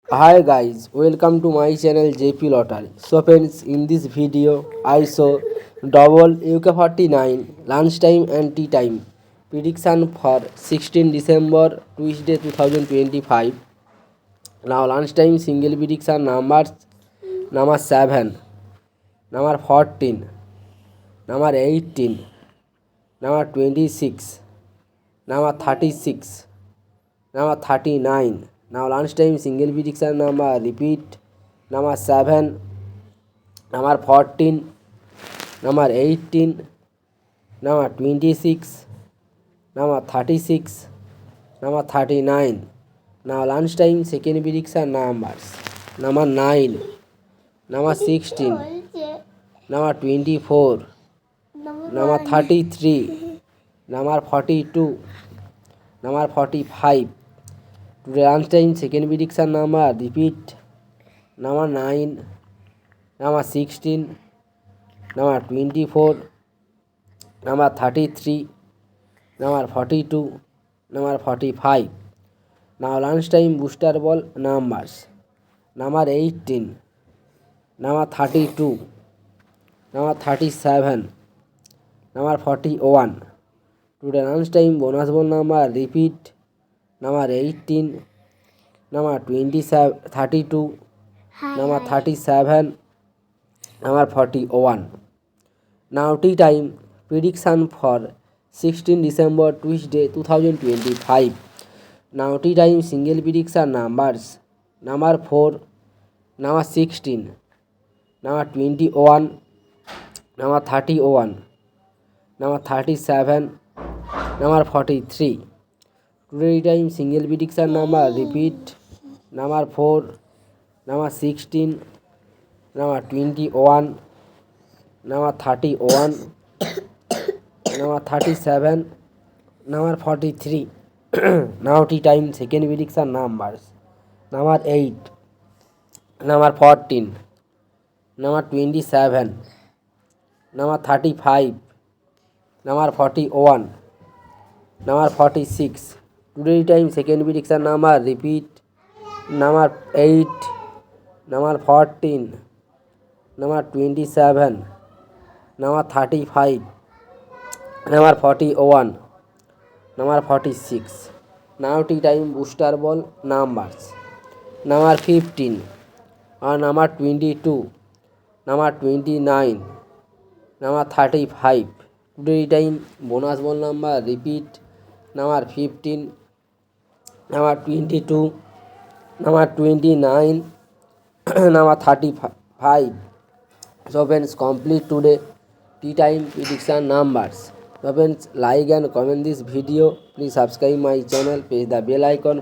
Hi guys, welcome to my channel JP Lottery. So friends, in this video I show double UK49 lunchtime and tea time prediction for 16 December Tuesday 2025. Now lunchtime single prediction numbers number 7, number 14, number 18, number 26, number 36, number 39. Now lunchtime single prediction number repeat number 7, number 14, number 18, number 26, number 36, number 39. Now lunchtime second prediction numbers number 9, number 16, number 24, number 33, number 42, number 45. Today lunchtime second prediction number repeat number 9, number 16, number 24, number 33, number 42, number 45. Now lunchtime booster ball numbers number 18, number 32, number 37, number 41. Today lunchtime bonus ball number repeat number 18, number 27, 32, number 37, number 41. Now tea time prediction for 16 December Tuesday 2025. Now tea time single prediction numbers number 4, number 16, number 21, number 31, number 37, number 43. Today time single prediction number repeat number 4, number 16, number 21, number 31, number 37, number 43. Now tea time second prediction numbers number 8, number 14, number 27, number 35, number 41, number 46. Today time second prediction number repeat number 8, number 14, number 27, number 35, number 41, number 46. Now tea time booster ball numbers number 15 or number 22, number 29, number 35. Today time bonus ball number repeat number 15, number 22, number 29, number 35. So friends, complete today tea time prediction numbers. So friends, like and comment this video. Please subscribe my channel, press the bell icon.